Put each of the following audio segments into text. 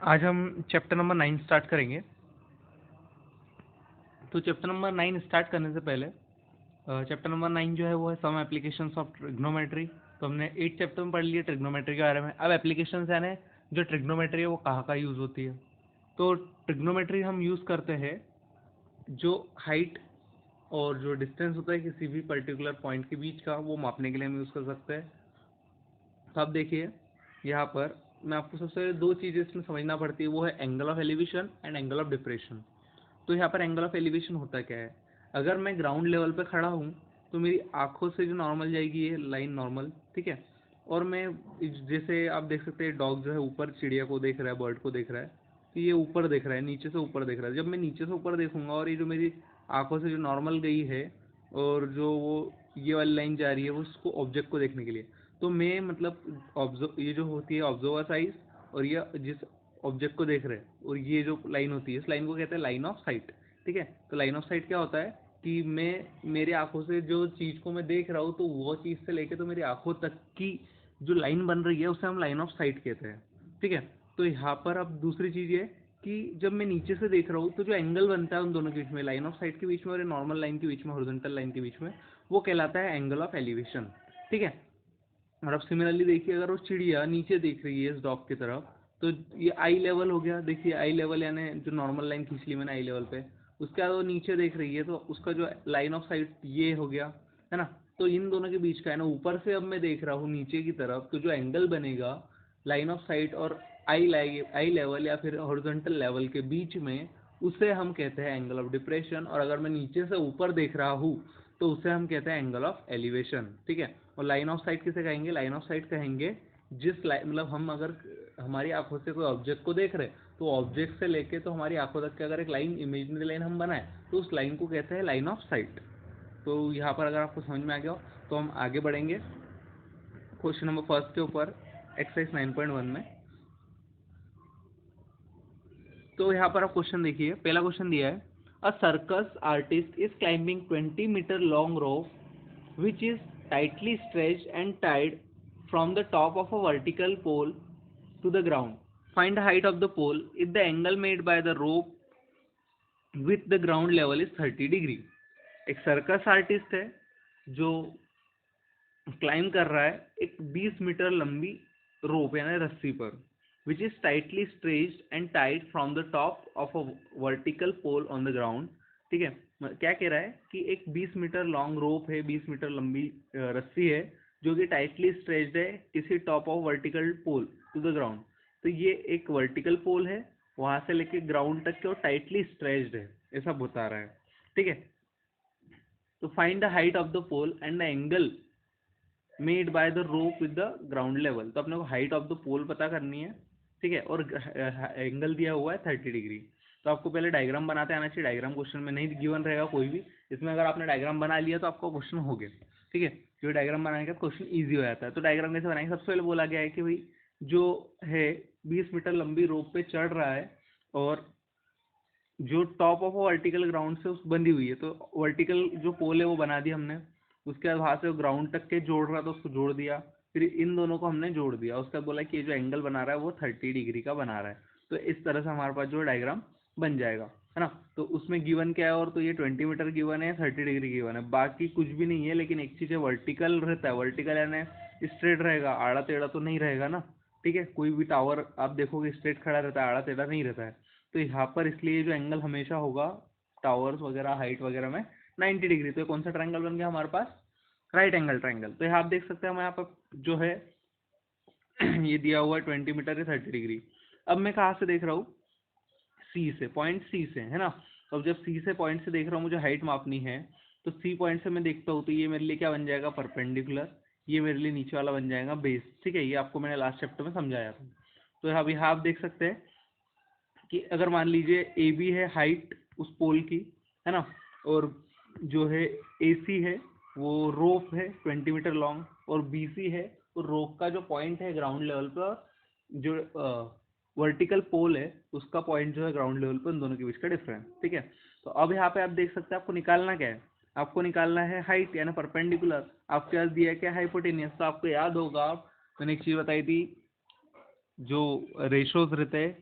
आज हम chapter number 9 start करेंगे। तो चैप्टर नंबर 9 स्टार्ट करने से पहले चैप्टर नंबर 9 जो है वो है सम एप्लीकेशंस ऑफ ट्रिग्नोमेट्री। तो हमने 8 चैप्टर में पढ़ लिया ट्रिग्नोमेट्री के बारे में। अब एप्लीकेशंस यानी जो ट्रिग्नोमेट्री है वो कहाँ कहाँ यूज़ होती है। तो ट्रिग्नोमेट्री हम यूज़ करते हैं जो हाइट और जो डिस्टेंस होता है किसी भी पर्टिकुलर पॉइंट के बीच का, वो मापने के लिए हम यूज़ कर सकते हैं। तो आप देखिए यहाँ पर मैं आपको सबसे पहले दो चीज़ें इसमें समझना पड़ती है, वो है angle of elevation and angle of depression. तो यहाँ पर एंगल ऑफ एलिवेशन होता क्या है, अगर मैं ग्राउंड लेवल पे खड़ा हूँ तो मेरी आंखों से जो नॉर्मल जाएगी ये लाइन नॉर्मल, ठीक है। और मैं जैसे आप देख सकते हैं डॉग जो है ऊपर चिड़िया को देख रहा है, बर्ड को देख रहा है, तो ये ऊपर देख रहा है, नीचे से ऊपर देख रहा है। जब मैं नीचे से ऊपर देखूंगा और ये जो मेरी आंखों से जो नॉर्मल गई है और जो वो ये वाली लाइन जा रही है वो उसको ऑब्जेक्ट को देखने के लिए, तो मैं मतलब ऑब्जर्व ये जो होती है ऑब्जर्वर साइज, और ये जिस ऑब्जेक्ट को देख रहे हैं और ये जो लाइन होती है इस लाइन को कहते हैं लाइन ऑफ साइट, ठीक है। तो लाइन ऑफ साइट क्या होता है कि मैं मेरी आंखों से जो चीज़ को मैं देख रहा हूँ तो वो चीज़ से लेके तो मेरी आंखों तक की जो लाइन बन रही है उसे हम लाइन ऑफ साइट कहते हैं, ठीक है। तो यहाँ पर अब दूसरी चीज़ ये कि जब मैं नीचे से देख रहा हूँ तो जो एंगल बनता है उन दोनों के बीच में, लाइन ऑफ साइट के बीच में और नॉर्मल लाइन के बीच में, हॉरिजॉन्टल लाइन के बीच में, वो कहलाता है एंगल ऑफ एलिवेशन, ठीक है। और अब सिमिलरली देखिए अगर वो चिड़िया नीचे देख रही है इस डॉग की तरफ, तो ये आई लेवल हो गया। देखिए आई लेवल यानी जो नॉर्मल लाइन खींच ली मैंने आई लेवल पे, उसके बाद वो नीचे देख रही है तो उसका जो लाइन ऑफ साइट ये हो गया, है ना। तो इन दोनों के बीच का है ना, ऊपर से अब मैं देख रहा हूँ नीचे की तरफ, तो जो एंगल बनेगा लाइन ऑफ साइट और आई लेवल या फिर हॉरिजॉन्टल लेवल के बीच में, उसे हम कहते हैं एंगल ऑफ डिप्रेशन। और अगर मैं नीचे से ऊपर देख रहा हूँ तो उसे हम कहते हैं एंगल ऑफ एलिवेशन, ठीक है। और लाइन ऑफ साइट किसे कहेंगे, लाइन ऑफ साइट कहेंगे जिस लाइन मतलब हम अगर हमारी आंखों से कोई ऑब्जेक्ट को देख रहे तो ऑब्जेक्ट से लेके तो हमारी आंखों तक की अगर एक लाइन इमेजिनरी लाइन हम बनाए तो उस लाइन को कहते हैं लाइन ऑफ साइट। तो यहाँ पर अगर आपको समझ में आ गया हो तो हम आगे बढ़ेंगे क्वेश्चन नंबर फर्स्ट के ऊपर, एक्सरसाइज 9.1 में। तो यहाँ पर आप क्वेश्चन देखिए, पहला क्वेश्चन दिया है a circus artist is climbing 20 metre long rope which is tightly stretched and tied from the top of a vertical pole to the ground. Find the height of the pole if the angle made by the rope with the ground level is 30 degree. एक circus artist है जो climb कर रहा है एक 20 metre लंबी रोप यानी रस्सी पर, which is tightly stretched and tied from the top of a vertical pole on the ground, ठीक है। क्या कह रहा है कि एक 20 मीटर लॉन्ग रोप है, 20 मीटर लंबी रस्सी है जो कि टाइटली स्ट्रेच्ड है किसी top of vertical pole to the ground. तो ये एक वर्टिकल पोल है, वहां से लेके ग्राउंड तक के वो टाइटली स्ट्रेच्ड है, ऐसा बता रहा है, ठीक है। तो find the height of the pole and the angle made by the rope with the ground level. तो अपने को हाइट ऑफ द पोल पता करनी है, ठीक है, और एंगल दिया हुआ है 30 डिग्री। तो आपको पहले डायग्राम बनाते आना चाहिए, डायग्राम क्वेश्चन में नहीं गिवन रहेगा कोई भी, इसमें अगर आपने डायग्राम बना लिया तो आपका क्वेश्चन हो गया, ठीक है, क्योंकि डायग्राम बनाने का क्वेश्चन ईजी हो जाता है। तो डायग्राम कैसे बनाएंगे, सबसे पहले बोला गया है कि भाई जो है 20 मीटर लंबी रोप पे चढ़ रहा है और जो टॉप ऑफ वर्टिकल ग्राउंड से उस बंधी हुई है, तो वर्टिकल जो पोल है वो बना दिया हमने। उसके बाद वहां से ग्राउंड तक के जोड़ रहा था उसको जोड़ दिया, फिर इन दोनों को हमने जोड़ दिया, उसके बाद बोला कि ये जो एंगल बना रहा है वो 30 डिग्री का बना रहा है। तो इस तरह से हमारे पास जो डायग्राम बन जाएगा, है ना। तो उसमें गिवन क्या है, और तो ये 20 मीटर गिवन है, 30 डिग्री गिवन है, बाकी कुछ भी नहीं है। लेकिन एक चीज है, वर्टिकल रहता है, वर्टिकल यानी स्ट्रेट रहेगा, आड़ा टेढ़ा तो नहीं रहेगा ना, ठीक है। कोई भी टावर आप देखोगे स्ट्रेट खड़ा रहता है, आड़ा टेढ़ा नहीं रहता है। तो यहाँ पर इसलिए जो एंगल हमेशा होगा टावर्स वगैरह हाइट वगैरह में 90 डिग्री। तो कौन सा ट्रायंगल बन गया हमारे पास, राइट एंगल ट्रायंगल। तो यहाँ आप देख सकते हैं हम यहाँ पर जो है ये दिया हुआ है 20 मीटर है 30 डिग्री। अब मैं कहाँ से देख रहा हूँ, सी से, पॉइंट सी से, है ना। तो अब जब सी से पॉइंट से देख रहा हूँ मुझे हाइट मापनी है, तो सी पॉइंट से मैं देखता हूँ तो ये मेरे लिए क्या बन जाएगा, परपेंडिकुलर, ये मेरे लिए नीचे वाला बन जाएगा बेस, ठीक है। ये आपको मैंने लास्ट चैप्टर में समझाया था। तो अब यहाँ आप देख सकते हैं कि अगर मान लीजिए ए बी है हाइट उस पोल की, है ना, और जो है ए सी है वो रोप है 20 मीटर लॉन्ग, और बी सी है तो रोप का जो पॉइंट है ग्राउंड लेवल पर, जो वर्टिकल पोल है उसका पॉइंट जो है ग्राउंड लेवल पर, उन दोनों के बीच का डिफरेंस, ठीक है। तो अब यहाँ पे आप देख सकते हैं आपको निकालना क्या है, आपको निकालना है हाइट यानी परपेंडिकुलर। आपके पास दिया क्या, हाइपोटेनियस। तो आपको याद होगा मैंने एक चीज बताई थी, जो रेशोज रहते हैं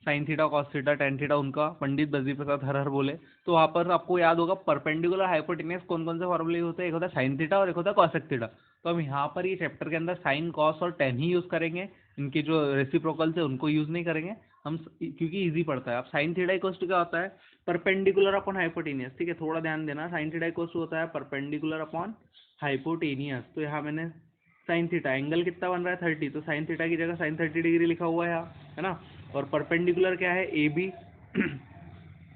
sine theta, cos theta, tan theta उनका पंडित बद्री प्रसाद हर हर बोले। तो वहाँ पर आपको याद होगा परपेंडिकुलर हाइपोटेन्यूज कौन कौन से फॉर्मूले होते हैं, एक होता है साइन थीटा और एक होता है कॉसेक थीटा। तो हम यहाँ पर ये चैप्टर के अंदर साइन, कॉस और टेन ही यूज़ करेंगे, इनके जो रेसिप्रोकल्स है उनको यूज़ नहीं करेंगे हम, क्योंकि ईजी पड़ता है। अब साइन थीटा इक्वल्स टू क्या होता है, परपेंडिकुलर अपॉन हाइपोटेनियस। ठीक है, थोड़ा ध्यान देना, साइन थीटा इक्वल्स टू होता है परपेंडिकुलर अपॉन हाइपोटेनियस। तो यहाँ मैंने साइन थीटा, एंगल कितना बन रहा है 30, तो साइन थीटा की जगह साइन 30 डिग्री लिखा हुआ है यहाँ, है ना। और परपेंडिकुलर क्या है, ए बी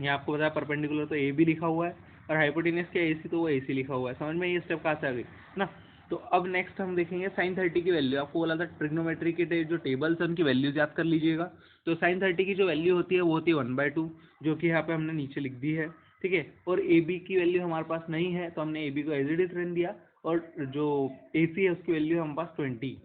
ये आपको बताया परपेंडिकुलर तो ए बी लिखा हुआ है, और हाइपोटेनियस क्या ए सी, तो वो ए सी लिखा हुआ है। समझ में ये स्टेप कहाँ से आ गई ना। तो अब नेक्स्ट हम देखेंगे साइन 30 की वैल्यू। आपको बोला था ट्रिग्नोमेट्री के जो टेबल्स हैं उनकी वैल्यूज याद कर लीजिएगा। तो साइन 30 की जो वैल्यू होती है वो होती है 1/2, जो कि यहाँ पे हमने नीचे लिख दी है। ठीक है, और ए बी की वैल्यू हमारे पास नहीं है, तो हमने ए बी को एज इट इज रहने दिया, और जो ए सी है उसकी वैल्यू है हमारे पास 20।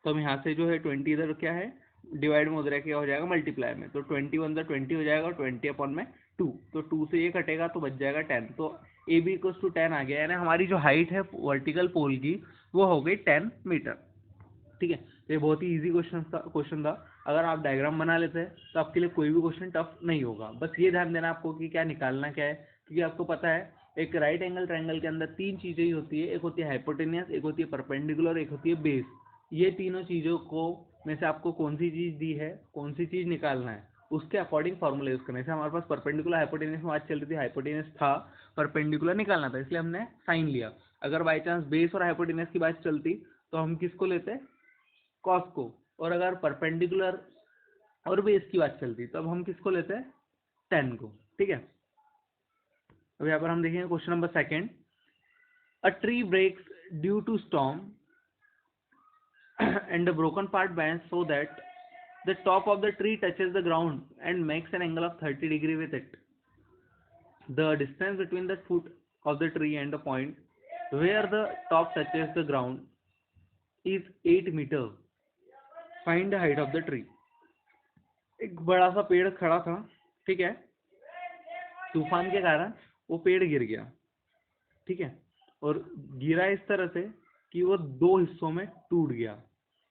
तो हम यहाँ से जो है 20 इधर क्या है डिवाइड में उधर क्या हो जाएगा मल्टीप्लाई में, तो 20 हो जाएगा और 20 अपॉन में 2, तो 2 से ये कटेगा तो बच जाएगा 10। तो ए बी इक्वल्स टू 10 आ गया, यानी हमारी जो हाइट है वर्टिकल पोल की वो हो गई 10 मीटर। ठीक है, ये बहुत ही इजी क्वेश्चन था। अगर आप डायग्राम बना लेते हैं तो आपके लिए कोई भी क्वेश्चन टफ नहीं होगा। बस ये ध्यान देना आपको कि क्या निकालना क्या है, क्योंकि आपको पता है एक राइट एंगल ट्रायंगल के अंदर तीन चीजें ही होती है, एक होती है हाइपोटेनियस, एक होती है परपेंडिकुलर, एक होती है बेस। ये तीनों चीजों को में से आपको कौन सी चीज दी है, कौन सी चीज निकालना है, उसके अकॉर्डिंग फॉर्मूला यूज करने से। हमारे पास परपेंडिकुलर हाइपोटेनियस में बात चल रही थी, हाइपोटेनियस था, परपेंडिकुलर निकालना था, इसलिए हमने साइन लिया। अगर बाई चांस बेस और हाइपोटेनियस की बात चलती तो हम किसको लेते, कॉस को, और अगर परपेंडिकुलर और बेस की बात चलती तो अब हम किसको लेते हैं, टेन को। ठीक है, अब यहाँ पर हम देखेंगे question number second. A tree breaks due to storm and the broken part bends so that the top of the tree touches the ground and makes an angle of 30 degree with it. The distance between the foot of the tree and the point where the top touches the ground is 8 meter. Find the height of the tree. एक बड़ा सा पेड़ खड़ा था, ठीक है, तूफान के कारण वो पेड़ गिर गया। ठीक है, और गिरा इस तरह से कि वो दो हिस्सों में टूट गया,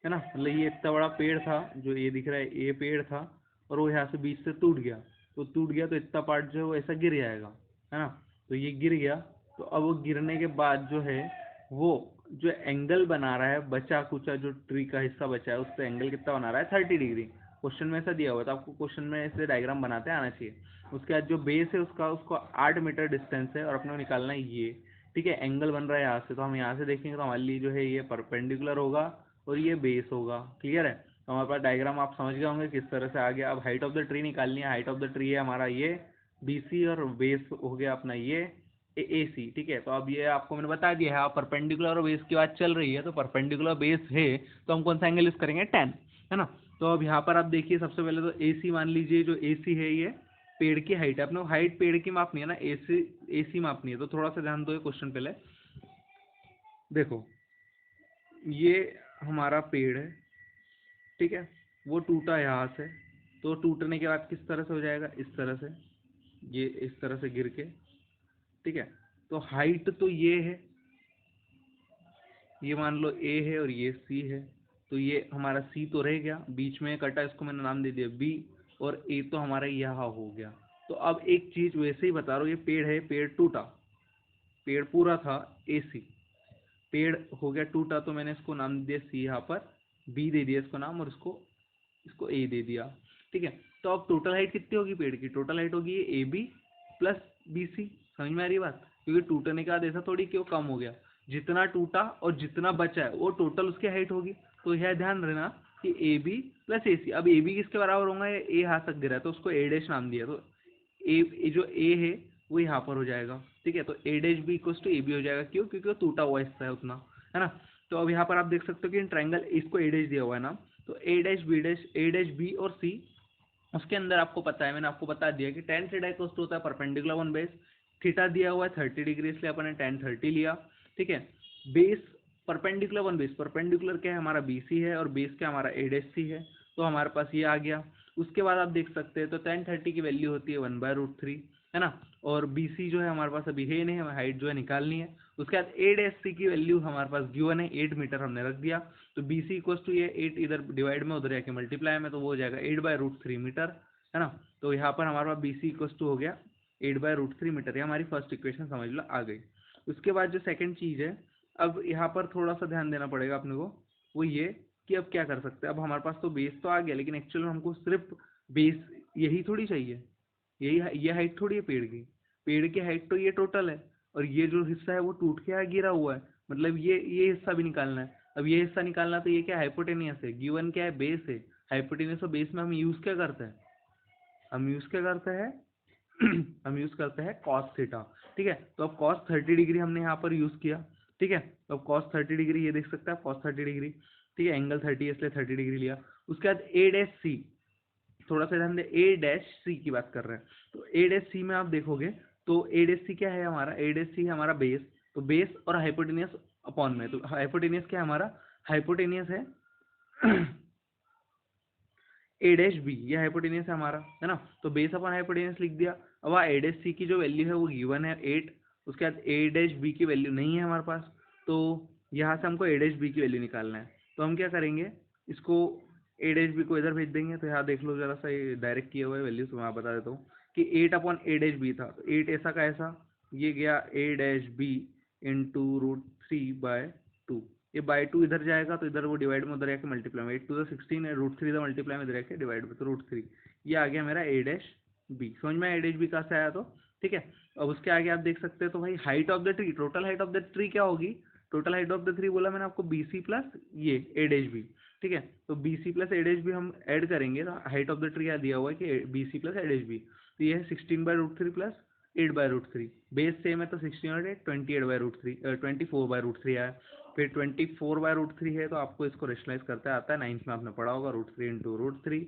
है ना। मतलब ये इतना बड़ा पेड़ था, जो ये दिख रहा है ये पेड़ था, और वो यहाँ से बीच से टूट गया। तो टूट गया तो इतना पार्ट जो है वो ऐसा गिर जाएगा, है ना। तो ये गिर गया, तो अब वो गिरने के बाद जो है वो जो एंगल बना रहा है, बचा कुचा जो ट्री का हिस्सा बचा है उस पर एंगल कितना बना रहा है 30 डिग्री। क्वेश्चन में ऐसा दिया हुआ था आपको, क्वेश्चन में ऐसे डायग्राम बनाते आना चाहिए। उसके बाद जो बेस है उसका उसको 8 मीटर डिस्टेंस है, और अपने को निकालना है ये। ठीक है, एंगल बन रहा है यहाँ से, तो हम यहाँ से देखेंगे तो हमारे लिए जो है ये परपेंडिकुलर होगा और ये बेस होगा। क्लियर है, तो हमारे पास डायग्राम आप समझ गए होंगे किस तरह से आ गया। अब हाइट ऑफ द ट्री निकालनी है। हाइट ऑफ द ट्री है हमारा ये BC, और बेस हो गया अपना ये AC। ठीक है, तो अब ये आपको मैंने बता दिया है, आप परपेंडिकुलर और बेस की बात चल रही है, तो परपेंडिकुलर बेस है तो हम कौन सा एंगल यूज करेंगे, 10, है ना। तो अब यहाँ पर आप देखिए, सबसे पहले तो AC मान लीजिए, जो AC है ये पेड़ की हाइट है। अपने हाइट पेड़ की मापनी है ना, AC मापनी है। तो थोड़ा सा ध्यान दो क्वेश्चन पहले देखो, ये हमारा पेड़ है, ठीक है, वो टूटा यहाँ से, तो टूटने के बाद किस तरह से हो जाएगा, इस तरह से, ये इस तरह से गिर के। ठीक है, तो हाइट तो ये है, ये मान लो A है और ये C है, तो ये हमारा C तो रह गया, बीच में कटा, इसको मैंने नाम दे दिया B, और A तो हमारा यहाँ हो गया। तो अब एक चीज वैसे ही बता रहा हूँ, ये पेड़ है, पेड़ टूटा, पेड़ पूरा था AC, पेड़ हो गया टूटा, तो मैंने इसको नाम दे दिया C, यहाँ पर B दे दिया इसको नाम, और इसको इसको A दे दिया। ठीक है, तो अब टोटल हाइट कितनी होगी पेड़ की, टोटल हाइट होगी ये AB प्लस BC। समझ में आ रही बात, क्योंकि टूटने के बाद ऐसा थोड़ी कि वो कम हो गया, जितना टूटा और जितना बचा है वो टोटल उसकी हाइट होगी। तो यह ध्यान रखना कि AB प्लस AC। अब AB किसके बराबर होगा, ये A यहाँ तक गिरा है तो उसको A' नाम दिया, तो A जो A है वो यहाँ पर हो जाएगा। ठीक है, तो A' B equals to AB हो जाएगा, क्यों, क्योंकि वो टूटा हुआ हिस्सा है उतना, है ना। तो अब यहाँ पर आप देख सकते हो कि इन ट्रायंगल इसको A' दिया हुआ है ना, तो A' B और C, उसके अंदर आपको पता है, मैंने आपको बता दिया कि tan थीटा इक्वल्स टू होता है परपेंडिकुलर वन बेस। थीटा दिया हुआ है 30 डिग्री, इसलिए अपन ने tan 30 लिया। ठीक है, base perpendicular one base, perpendicular क्या है हमारा BC है, और बेस क्या हमारा A' है, तो हमारे पास ये आ गया। उसके बाद आप देख सकते हैं तो tan 30 की वैल्यू होती है 1/√3, है ना। और बी सी जो है हमारे पास अभी है नहीं, हमें हाइट जो है निकालनी है। उसके बाद ए डैश सी की वैल्यू हमारे पास गिवन है 8 मीटर, हमने रख दिया। तो बी सी इक्वल टू ये 8 इधर डिवाइड में, उधर जाके मल्टीप्लाई में, तो वो हो जाएगा 8/√3 मीटर, है ना। तो यहाँ पर हमारे पास बी सी इक्वल टू हो गया 8/√3 मीटर। ये हमारी फर्स्ट इक्वेशन समझ लो आ गई। उसके बाद जो सेकंड चीज़ है, अब यहाँ पर थोड़ा सा ध्यान देना पड़ेगा अपने को, वो ये कि अब क्या कर सकते हैं। अब हमारे पास तो बेस तो आ गया, लेकिन एक्चुअल में हमको सिर्फ बेस यही थोड़ी चाहिए, यही ये हाइट थोड़ी है पेड़ की। पेड़ की हाइट तो ये टोटल है, और ये जो हिस्सा है वो टूट के यहाँ गिरा हुआ है, मतलब ये हिस्सा भी निकालना है। अब ये हिस्सा निकालना, तो ये क्या हाइपोटेनियस है, गिवन क्या है, बेस है। हाइपोटेनियस और बेस में हम यूज क्या करते हैं, हम यूज क्या करते हैं हम यूज करते हैं कॉस थीटा। ठीक है, तो अब कॉस 30 डिग्री हमने यहाँ पर यूज किया। ठीक है, तो अब कॉस 30 डिग्री ये देख सकते हैं, कॉस 30 डिग्री। ठीक है, एंगल 30 है इसलिए 30 डिग्री लिया। उसके बाद ए डैश सी, थोड़ा सा ध्यान दे, ए डैश सी की बात कर रहे हैं। तो ए डैश सी में आप देखोगे तो ए डैश सी क्या है हमारा, ए डैश सी है हमारा बेस। तो बेस और हाइपोटेनियस अपॉन में, तो हाइपोटेनियस क्या है हमारा, हाइपोटेनियस है ए डैश बी, ये हाइपोटेनियस है हमारा, है ना। तो बेस अपॉन हाइपोटेनियस लिख दिया। अब ए डैश सी की जो वैल्यू है वो गिवन है 8। उसके बाद ए डैश बी की वैल्यू नहीं है हमारे पास, तो यहाँ से हमको ए डैश बी की वैल्यू निकालना है। तो हम क्या करेंगे, इसको ए डैश बी को इधर भेज देंगे। तो यहाँ देख लो जरा सा, ये डायरेक्ट किया हुआ है वैल्यू, तो मैं बता देता हूँ कि 8/A बी था, तो 8 ऐसा का ऐसा, ये गया ए डैश बी × √3/2। ये बाय 2 इधर जाएगा, तो इधर वो डिवाइड में, उधर जाके मल्टीप्लाई में, 8 to the 16 है, √3 इधर मल्टीप्लाई में, इधर जाके डिवाइड में, तो √3। ये आ गया मेरा ए डैश बी। समझ में ए डैश बी कहाँ से आया तो, ठीक है। अब उसके आगे आप देख सकते हैं, तो भाई height of the tree, total height of the tree क्या होगी, total height of the tree बोला मैंने आपको बी सी प्लस ये ए डैश बी। ठीक है, तो बी सी प्लस ए डैश बी हम ऐड करेंगे, तो हाइट ऑफ द ट्री क्या दिया हुआ है कि बी सी प्लस ए डैश बी। तो ये है 16/√3 प्लस 8/√3। बेस सेम है तो 16 और 8 28/√3, 24/√3 आया। फिर 24/√3 है, तो आपको इसको रेशनलाइज करते आता है, 9th में आपने पढ़ा होगा, √3 × √3।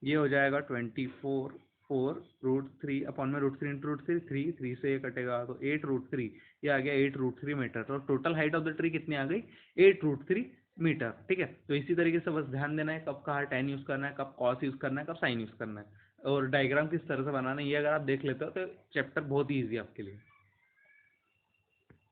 ये हो जाएगा 24/√3 अपॉन में √3 × √3, 3 से ये कटेगा, तो 8√3। ये आ गया 8√3 मीटर। तो total height of the tree कितनी आ गई, 8√3 मीटर। ठीक है, तो इसी तरीके से बस ध्यान देना है कब कहाँ tan यूज करना है, कब cos यूज करना है, कब sin यूज करना है, और डायग्राम किस तरह से बनाना है। ये अगर आप देख लेते हो तो चैप्टर बहुत ही ईजी है आपके लिए।